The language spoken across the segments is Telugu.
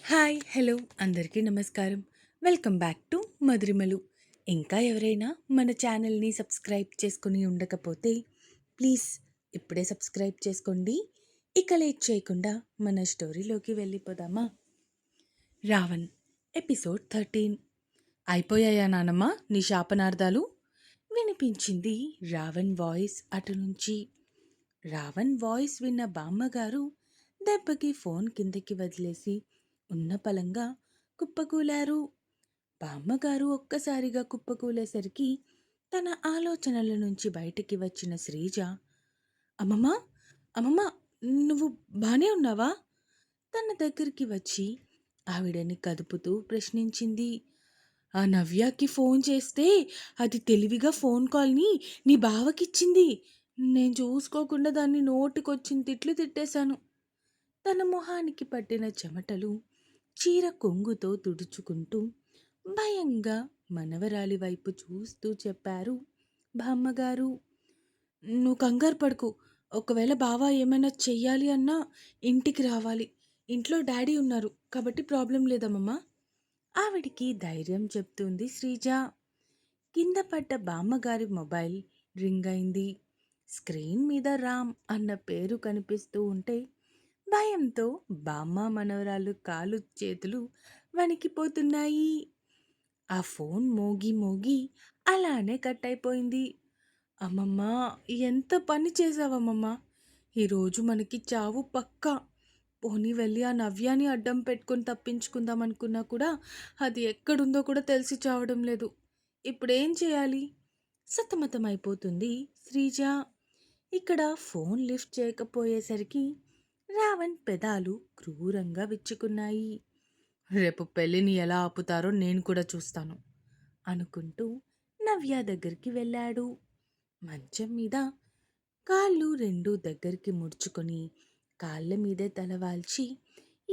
హాయ్ హలో అందరికీ నమస్కారం. Welcome back to Madhurimalu. ఇంకా ఎవరైనా మన ఛానల్ని సబ్స్క్రైబ్ చేసుకుని ఉండకపోతే ప్లీజ్ ఇప్పుడే సబ్స్క్రైబ్ చేసుకోండి. ఇక లేట్ చేయకుండా మన స్టోరీలోకి వెళ్ళిపోదామా. రావణ్ ఎపిసోడ్ 13. అయిపోయాయా నానమ్మ నీ శాపనార్థాలు? వినిపించింది రావణ్ వాయిస్ అటు నుంచి. రావణ్ వాయిస్ విన్న బామ్మగారు దెబ్బకి ఫోన్ కిందకి వదిలేసి ఉన్న పలంగా కుప్పకూలారు. బామ్మగారు ఒక్కసారిగా కుప్పకూలేసరికి తన ఆలోచనల నుంచి బయటికి వచ్చిన శ్రీజ, అమ్మమ్మ అమ్మమ్మ నువ్వు బానే ఉన్నావా? తన దగ్గరికి వచ్చి ఆవిడని కదుపుతూ ప్రశ్నించింది. ఆ నవ్యకి ఫోన్ చేస్తే అది తెలివిగా ఫోన్ కాల్ని నీ బావకిచ్చింది. నేను చూసుకోకుండా దాన్ని నోటికొచ్చిన తిట్లు తిట్టేశాను. తన మొహానికి పట్టిన చెమటలు చీర కొంగుతో తుడుచుకుంటూ భయంగా మనవరాలి వైపు చూస్తూ చెప్పారు బామ్మగారు. నువ్వు కంగారు పడుకు. ఒకవేళ బావ ఏమైనా చెయ్యాలి అన్నా ఇంటికి రావాలి. ఇంట్లో డాడీ ఉన్నారు కాబట్టి ప్రాబ్లం లేదమ్మమ్మా. ఆవిడికి ధైర్యం చెప్తుంది శ్రీజ. కింద పడ్డ బామ్మగారి మొబైల్ రింగ్ అయింది. స్క్రీన్ మీద రామ్ అన్న పేరు కనిపిస్తూ ఉంటే భయంతో బామ్మ మనవరాలు కాలు చేతులు వణికిపోతున్నాయి. ఆ ఫోన్ మోగి మోగి అలానే కట్ అయిపోయింది. అమ్మమ్మ ఎంత పని చేసావమ్మమ్మ. ఈరోజు మనకి చావు పక్కా. పోనీ వెళ్ళి ఆ నవ్యాన్ని అడ్డం పెట్టుకొని తప్పించుకుందాం అనుకున్నా కూడా అది ఎక్కడుందో కూడా తెలిసి చావడం లేదు. ఇప్పుడేం చేయాలి? సతమతమైపోతుంది శ్రీజ. ఇక్కడ ఫోన్ లిఫ్ట్ చేయకపోయేసరికి రావణ్ పెదాలు క్రూరంగా విచ్చుకున్నాయి. రేపు పెళ్ళిని ఎలా ఆపుతారో నేను కూడా చూస్తాను అనుకుంటూ నవ్య దగ్గరికి వెళ్ళాడు. మంచం మీద కాళ్ళు రెండూ దగ్గరికి ముడుచుకొని కాళ్ళ మీదే తలవాల్చి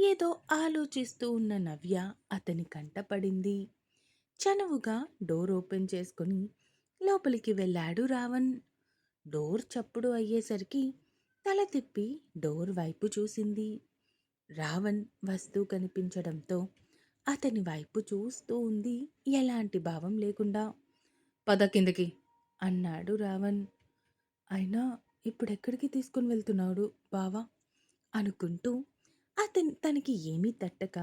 ఏదో ఆలోచిస్తూ ఉన్న నవ్య అతని కంటపడింది. చనువుగా డోర్ ఓపెన్ చేసుకుని లోపలికి వెళ్ళాడు రావణ్. డోర్ చప్పుడు అయ్యేసరికి తల తిప్పి డోర్ వైపు చూసింది. రావణ్ వస్తూ కనిపించడంతో అతని వైపు చూస్తూ ఉంది ఎలాంటి భావం లేకుండా. పద కిందకి అన్నాడు రావణ్. అయినా ఇప్పుడెక్కడికి తీసుకుని వెళ్తున్నాడు బావా అనుకుంటూ తనకి ఏమీ తట్టక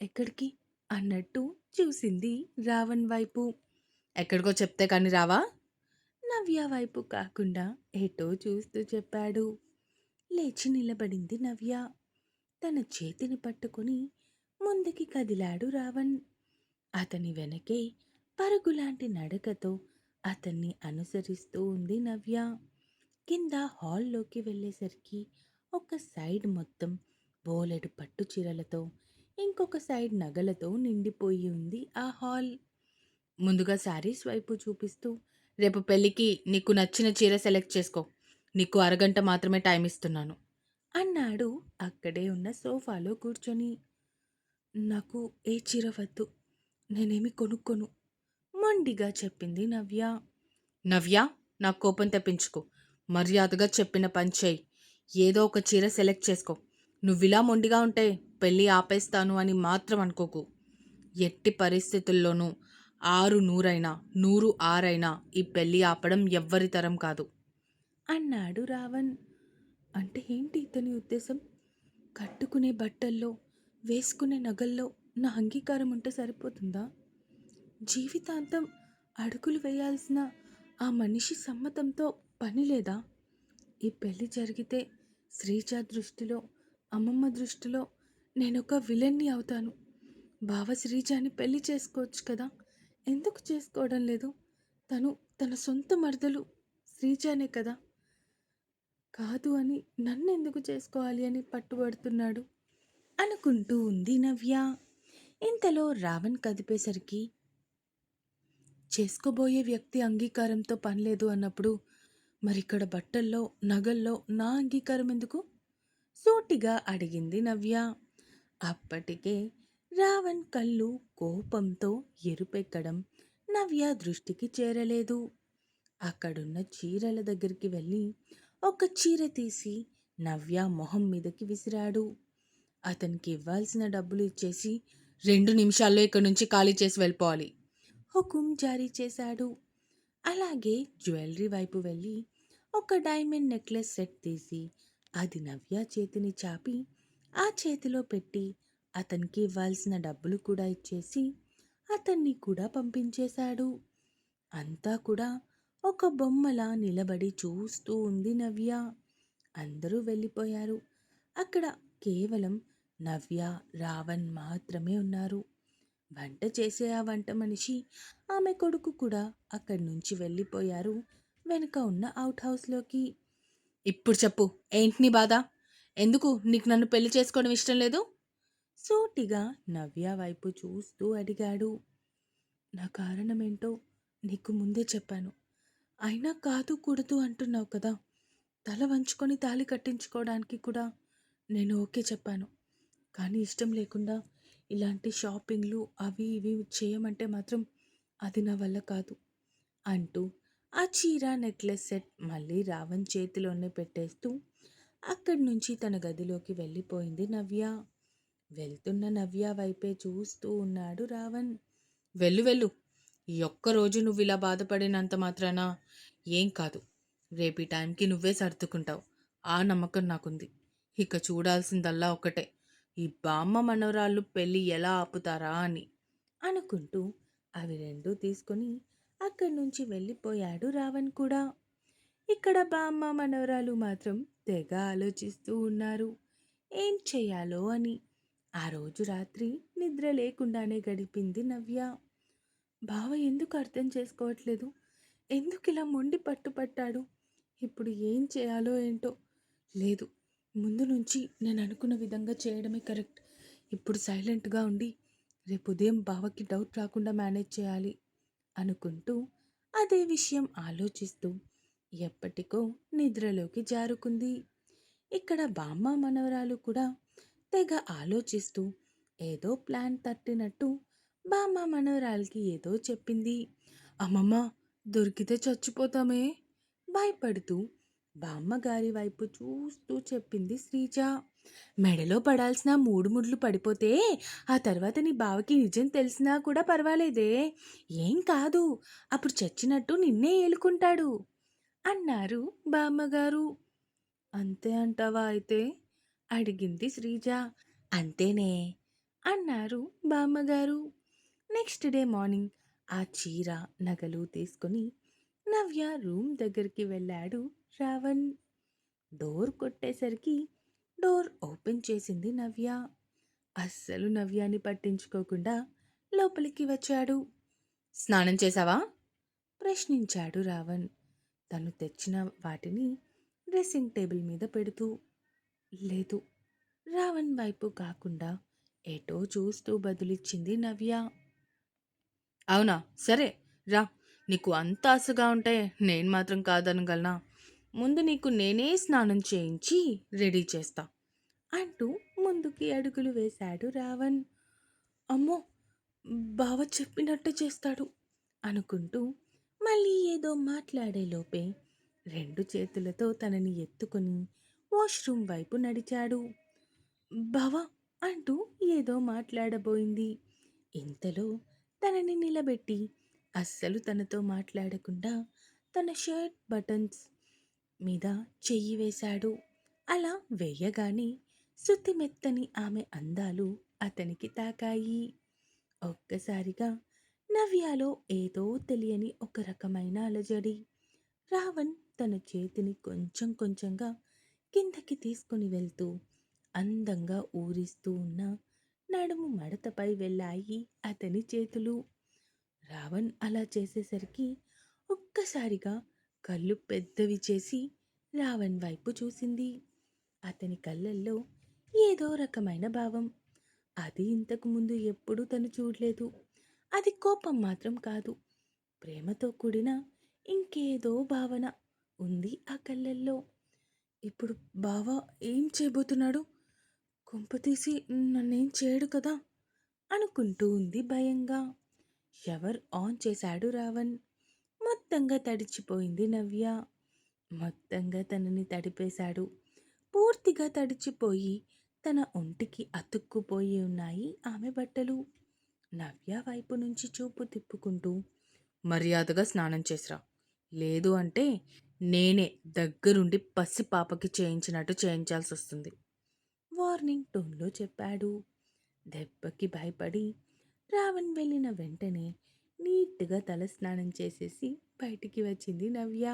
ఎక్కడికి అన్నట్టు చూసింది రావణ్ వైపు. ఎక్కడికో చెప్తే కాని రావా? నవ్య వైపు కాకుండా ఏటో చూస్తూ చెప్పాడు. లేచి నిలబడింది నవ్య. తన చేతిని పట్టుకుని ముందుకి కదిలాడు రావణ్. అతని వెనకే పరుగులాంటి నడకతో అతన్ని అనుసరిస్తూ ఉంది నవ్య. కింద హాల్లోకి వెళ్ళేసరికి ఒక సైడ్ మొత్తం బోలెడు పట్టు చీరలతో, ఇంకొక సైడ్ నగలతో నిండిపోయి ఉంది ఆ హాల్. ముందుగా శారీస్ వైపు చూపిస్తూ, రేపు పెళ్ళికి నీకు నచ్చిన చీర సెలెక్ట్ చేసుకో. నీకు అరగంట మాత్రమే టైం ఇస్తున్నాను అన్నాడు అక్కడే ఉన్న సోఫాలో కూర్చొని. నాకు ఏ చీర వద్దు, నేనేమి కొనుక్కోను మొండిగా చెప్పింది నవ్య. నవ్య, నా కోపం తెప్పించుకో. మర్యాదగా చెప్పిన పని చేయి. ఏదో ఒక చీర సెలెక్ట్ చేసుకో. నువ్విలా మొండిగా ఉంటే పెళ్ళి ఆపేస్తాను అని మాత్రం అనుకోకు. ఎట్టి పరిస్థితుల్లోనూ 6 100 100 6 ఈ పెళ్ళి ఆపడం ఎవ్వరి తరం కాదు అన్నాడు రావణ్. అంటే ఏంటి ఇతని ఉద్దేశం? కట్టుకునే బట్టల్లో, వేసుకునే నగల్లో నా అంగీకారం ఉంటే సరిపోతుందా? జీవితాంతం అడుగులు వేయాల్సిన ఆ మనిషి సమ్మతంతో పని లేదా? ఈ పెళ్ళి జరిగితే శ్రీజ దృష్టిలో, అమ్మమ్మ దృష్టిలో నేనొక విలన్ని అవుతాను. బావ శ్రీజాని పెళ్లి చేసుకోవచ్చు కదా, ఎందుకు చేసుకోవడం లేదు? తను తన సొంత మరదలు శ్రీజానే కదా. కాదు అని నన్నెందుకు చేసుకోవాలి అని పట్టుబడుతున్నాడు అనుకుంటూ ఉంది నవ్య. ఇంతలో రావణ్ కదిపేసరికి చేసుకోబోయే వ్యక్తి అంగీకారంతో పనిలేదు అన్నప్పుడు మరిక్కడ బట్టల్లో, నగల్లో నా అంగీకారం ఎందుకు? సూటిగా అడిగింది నవ్య. అప్పటికే రావణ్ కళ్ళు కోపంతో ఎరుపెక్కడం నవ్య దృష్టికి చేరలేదు. అక్కడున్న చీరల దగ్గరికి వెళ్ళి ఒక చీర తీసి నవ్య మొహం మీదకి విసిరాడు. అతనికి ఇవ్వాల్సిన డబ్బులు ఇచ్చేసి 2 నిమిషాల్లో ఇక్కడి నుంచి ఖాళీ చేసి వెళ్ళిపోవాలి. హుకుం జారీ చేశాడు. అలాగే జ్యువెలరీ వైపు వెళ్ళి ఒక డైమండ్ నెక్లెస్ సెట్ తీసి అది నవ్య చేతిని చాపి ఆ చేతిలో పెట్టి అతనికి ఇవ్వాల్సిన డబ్బులు కూడా ఇచ్చేసి అతన్ని కూడా పంపించేశాడు. అంతా కూడా ఒక బొమ్మలా నిలబడి చూస్తూ ఉంది నవ్య. అందరూ వెళ్ళిపోయారు. అక్కడ కేవలం నవ్య, రావణ్ మాత్రమే ఉన్నారు. వంట చేసే ఆ వంట మనిషి, ఆమె కొడుకు కూడా అక్కడి నుంచి వెళ్ళిపోయారు వెనుక ఉన్న అవుట్ హౌస్లోకి. ఇప్పుడు చెప్పు, ఏంటి నీ బాధ? ఎందుకు నీకు నన్ను పెళ్లి చేసుకోవడం ఇష్టం లేదు? సూటిగా నవ్య వైపు చూస్తూ అడిగాడు. నా కారణమేంటో నీకు ముందే చెప్పాను. అయినా కాదు కూడదు అంటున్నావు కదా. తల వంచుకొని తాళి కట్టించుకోవడానికి కూడా నేను ఓకే చెప్పాను. కానీ ఇష్టం లేకుండా ఇలాంటి షాపింగ్లు అవి ఇవి చేయమంటే మాత్రం అది నా వల్ల కాదు అంటూ ఆ చీర నెక్లెస్ సెట్ మళ్ళీ రావణ్ చేతిలోనే పెట్టేస్తూ అక్కడి నుంచి తన గదిలోకి వెళ్ళిపోయింది నవ్య. వెళ్తున్న నవ్య వైపే చూస్తూ ఉన్నాడు రావణ్. వెళ్ళు వెళ్ళు, ఈ ఒక్కరోజు నువ్వు ఇలా బాధపడినంత మాత్రాన ఏం కాదు. రేపు ఈ టైంకి నువ్వే సర్దుకుంటావు. ఆ నమ్మకం నాకుంది. ఇక చూడాల్సిందల్లా ఒకటే, ఈ బామ్మ మనవరాళ్ళు పెళ్ళి ఎలా ఆపుతారా అని అనుకుంటూ అవి రెండూ తీసుకొని అక్కడి నుంచి వెళ్ళిపోయాడు రావణ్ కూడా. ఇక్కడ బామ్మ మనవరాలు మాత్రం తెగ ఆలోచిస్తూ ఉన్నారు ఏం చెయ్యాలో అని. ఆ రోజు రాత్రి నిద్ర లేకుండానే గడిపింది నవ్య. బావ ఎందుకు అర్థం చేసుకోవట్లేదు? ఎందుకు ఇలా మొండి పట్టుపట్టాడు? ఇప్పుడు ఏం చేయాలో ఏంటో. లేదు, ముందు నుంచి నేను అనుకున్న విధంగా చేయడమే కరెక్ట్. ఇప్పుడు సైలెంట్గా ఉండి రేపు ఉదయం బావకి డౌట్ రాకుండా మేనేజ్ చేయాలి అనుకుంటూ అదే విషయం ఆలోచిస్తూ ఎప్పటికో నిద్రలోకి జారుకుంది. ఇక్కడ బామ్మ మనవరాలు కూడా తెగ ఆలోచిస్తూ ఏదో ప్లాన్ తట్టినట్టు బామ్మ మనవరాలికి ఏదో చెప్పింది. అమ్మమ్మ, దొరికితే చచ్చిపోతామే భయపడుతూ బామ్మగారి వైపు చూస్తూ చెప్పింది శ్రీజ. మెడలో పడాల్సిన 3 ముడ్లు పడిపోతే ఆ తర్వాత నీ బావకి నిజం తెలిసినా కూడా పర్వాలేదే, ఏం కాదు, అప్పుడు చచ్చినట్టు నిన్నే ఏలుకుంటాడు అన్నారు బామ్మగారు. అంతే అంటావా అయితే? అడిగింది శ్రీజ. అంతేనే అన్నారు బామ్మగారు. నెక్స్ట్ డే మార్నింగ్ ఆ చీర నగలు తీసుకొని నవ్య రూమ్ దగ్గరికి వెళ్ళాడు రావణ్. డోర్ కొట్టేసరికి డోర్ ఓపెన్ చేసింది నవ్య. అస్సలు నవ్యాని పట్టించుకోకుండా లోపలికి వచ్చాడు. స్నానం చేశావా? ప్రశ్నించాడు రావణ్ తను తెచ్చిన వాటిని డ్రెస్సింగ్ టేబుల్ మీద పెడుతూ. లేదు, రావణ్ వైపు కాకుండా ఎటో చూస్తూ బదులిచ్చింది నవ్య. అవునా, సరే రా. నీకు అంత ఆశగా ఉంటే నేను మాత్రం కాదనగలనా? ముందు నీకు నేనే స్నానం చేయించి రెడీ చేస్తా అంటూ ముందుకి అడుగులు వేశాడు రావణ్. అమ్మో, బావ చెప్పినట్టు చేస్తాడు అనుకుంటూ మళ్ళీ ఏదో మాట్లాడే లోపే 2 చేతులతో తనని ఎత్తుకొని వాష్రూమ్ వైపు నడిచాడు. బావా అంటూ ఏదో మాట్లాడబోయింది. ఇంతలో తనని నిలబెట్టి అస్సలు తనతో మాట్లాడకుండా తన షర్ట్ బటన్స్ మీద చెయ్యి వేశాడు. అలా వేయగానే శుతిమెత్తని ఆమె అందాలు అతనికి తాకాయి. ఒక్కసారిగా నవ్యాలో ఏదో తెలియని ఒక రకమైన అలజడి. రావణ్ తన చేతిని కొంచెం కొంచెంగా కిందకి తీసుకుని వెళ్తూ అందంగా ఊరిస్తూ ఉన్న నడుము మడతపై వెళ్ళాయి అతని చేతులు. రావణ్ అలా చేసేసరికి ఒక్కసారిగా కళ్ళు పెద్దవి చేసి రావణ్ వైపు చూసింది. అతని కళ్ళల్లో ఏదో రకమైన భావం. అది ఇంతకు ముందు ఎప్పుడూ తను చూడలేదు. అది కోపం మాత్రం కాదు, ప్రేమతో కూడిన ఇంకేదో భావన ఉంది ఆ కళ్ళల్లో. ఇప్పుడు బావ ఏం చేయబోతున్నాడు? కొంపతీసి నన్నేం చేయడు కదా అనుకుంటూ ఉంది భయంగా. షవర్ ఆన్ చేశాడు రావణ్. మొత్తంగా తడిచిపోయింది నవ్య. మొత్తంగా తనని తడిపేశాడు. పూర్తిగా తడిచిపోయి తన ఒంటికి అతుక్కుపోయి ఉన్నాయి ఆమె బట్టలు. నవ్య వైపు నుంచి చూపు తిప్పుకుంటూ, మర్యాదగా స్నానం చేసిరా. లేదు అంటే నేనే దగ్గరుండి పసి పాపకి చేయించినట్టు చేయించాల్సొస్తుంది. వార్నింగ్ టోన్‌లో చెప్పాడు. దెబ్బకి భయపడి రావణ్ వెళ్ళిన వెంటనే నీట్‌గా తల స్నానం చేసేసి బయటికి వచ్చింది నవ్య.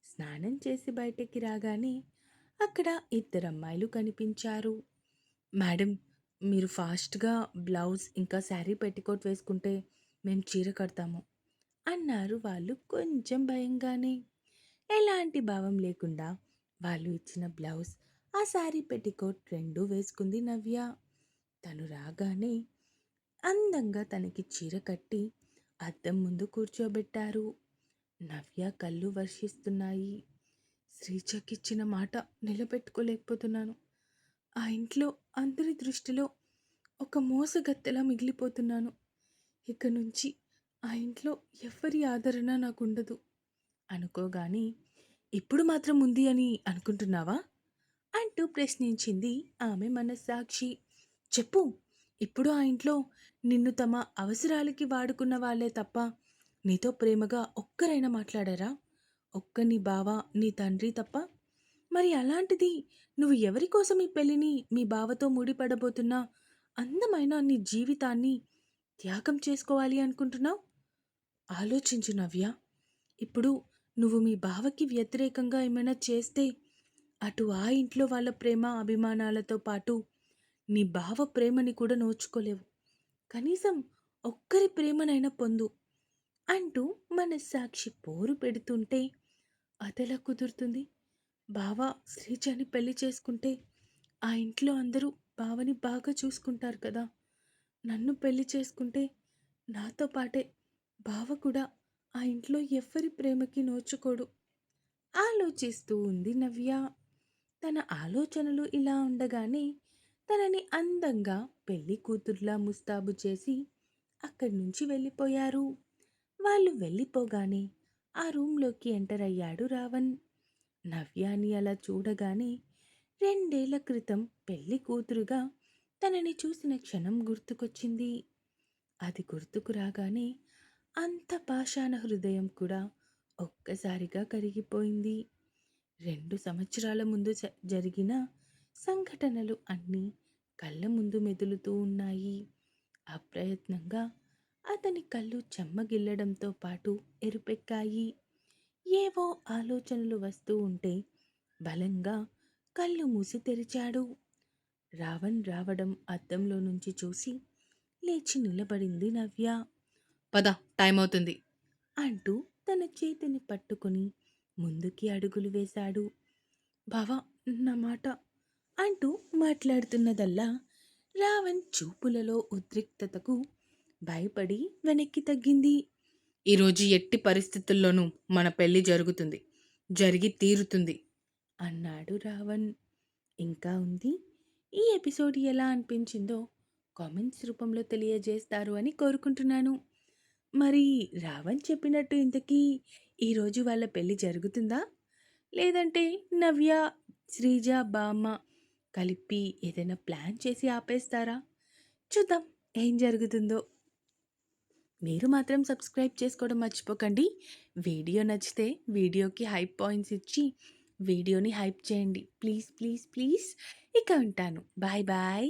స్నానం చేసి బయటికి రాగానే అక్కడ ఇద్దరమ్మాయిలు కనిపించారు. మేడం, మీరు ఫాస్ట్‌గా బ్లౌజ్ ఇంకా శారీ పెట్టికోట్ వేసుకుంటే మేము చీర కడతాము అన్నారు వాళ్ళు కొంచెం భయంగానే. ఎలాంటి భావం లేకుండా వాళ్ళు ఇచ్చిన బ్లౌజ్, ఆ శారీ పెట్టికోట్ రెండూ వేసుకుంది నవ్య. తను రాగానే అందంగా తనకి చీర కట్టి అద్దం ముందు కూర్చోబెట్టారు. నవ్య కళ్ళు వర్షిస్తున్నాయి. శ్రీజకిచ్చిన మాట నిలబెట్టుకోలేకపోతున్నాను. ఆ ఇంట్లో అందరి దృష్టిలో ఒక మోసగత్తెలా మిగిలిపోతున్నాను. ఇక నుంచి ఆ ఇంట్లో ఎవ్వరి ఆదరణ నాకుండదు అనుకోగానే, ఇప్పుడు మాత్రం ఉంది అని అనుకుంటున్నావా అంటూ ప్రశ్నించింది ఆమె మనస్సాక్షి. చెప్పు, ఇప్పుడు ఆ ఇంట్లో నిన్ను తమ అవసరాలకి వాడుకున్న వాళ్ళే తప్ప నీతో ప్రేమగా ఒక్కరైనా మాట్లాడారా? ఒక్క నీ బావ, నీ తండ్రి తప్ప. మరి అలాంటిది నువ్వు ఎవరి కోసం ఈ పెళ్లిని మీ బావతో ముడిపడబోతున్న అందమైన నీ జీవితాన్ని త్యాగం చేసుకోవాలి అనుకుంటున్నావు? ఆలోచించు నవ్య. ఇప్పుడు నువ్వు మీ బావకి వ్యతిరేకంగా ఏమైనా చేస్తే అటు ఆ ఇంట్లో వాళ్ళ ప్రేమ అభిమానాలతో పాటు నీ బావ ప్రేమని కూడా నోచుకోలేవు. కనీసం ఒక్కరి ప్రేమనైనా పొందు అంటూ మనస్సాక్షి పోరు పెడుతుంటే అదెలా కుదురుతుంది? బావ శ్రీజని పెళ్లి చేసుకుంటే ఆ ఇంట్లో అందరూ బావని బాగా చూసుకుంటారు కదా. నన్ను పెళ్లి చేసుకుంటే నాతో పాటే బావ కూడా ఆ ఇంట్లో ఎవ్వరి ప్రేమకి నోచుకోడు ఆలోచిస్తూ ఉంది నవ్య. తన ఆలోచనలు ఇలా ఉండగానే తనని అందంగా పెళ్లి కూతుర్లా ముస్తాబు చేసి అక్కడి నుంచి వెళ్ళిపోయారు. వాళ్ళు వెళ్ళిపోగానే ఆ రూంలోకి ఎంటర్ అయ్యాడు రావణ్. నవ్యాని అలా చూడగానే రెండేళ్ల క్రితం పెళ్లి కూతురుగా తనని చూసిన క్షణం గుర్తుకొచ్చింది. అది గుర్తుకు రాగానే అంత పాషాణ హృదయం కూడా ఒక్కసారిగా కరిగిపోయింది. 2 సంవత్సరాల ముందు జరిగిన సంఘటనలు అన్నీ కళ్ళ ముందు మెదులుతూ ఉన్నాయి. అప్రయత్నంగా అతని కళ్ళు చెమ్మగిల్లడంతో పాటు ఎరుపెక్కాయి. ఏవో ఆలోచనలు వస్తూ ఉంటే బలంగా కళ్ళు మూసి తెరిచాడు. రావణ్ రావడం అద్దంలో నుంచి చూసి లేచి నిలబడింది నవ్య. పద, టైం అవుతుంది అంటూ తన చేతిని పట్టుకుని ముందుకి అడుగులు వేశాడు. బావా, నా మాట అంటూ మాట్లాడుతున్నదల్లా రావణ్ చూపులలో ఉద్రిక్తతకు భయపడి వెనక్కి తగ్గింది. ఈరోజు ఎట్టి పరిస్థితుల్లోనూ మన పెళ్లి జరుగుతుంది, జరిగి తీరుతుంది అన్నాడు రావణ్. ఇంకా ఉంది. ఈ ఎపిసోడ్ ఎలా అనిపించిందో కామెంట్స్ రూపంలో తెలియజేస్తారు అని కోరుకుంటున్నాను. మరి రావణ్ చెప్పినట్టు ఇంతకీ ఈరోజు వాళ్ళ పెళ్లి జరుగుతుందా? లేదంటే నవ్య, శ్రీజ, బామ్మ కలిపి ఏదైనా ప్లాన్ చేసి ఆపేస్తారా? చూద్దాం ఏం జరుగుతుందో. మీరు మాత్రం సబ్స్క్రైబ్ చేసుకోవడం మర్చిపోకండి. వీడియో నచ్చితే వీడియోకి హైప్ పాయింట్స్ ఇచ్చి వీడియోని హైప్ చేయండి. Please please please. ఇక ఉంటాను. Bye bye.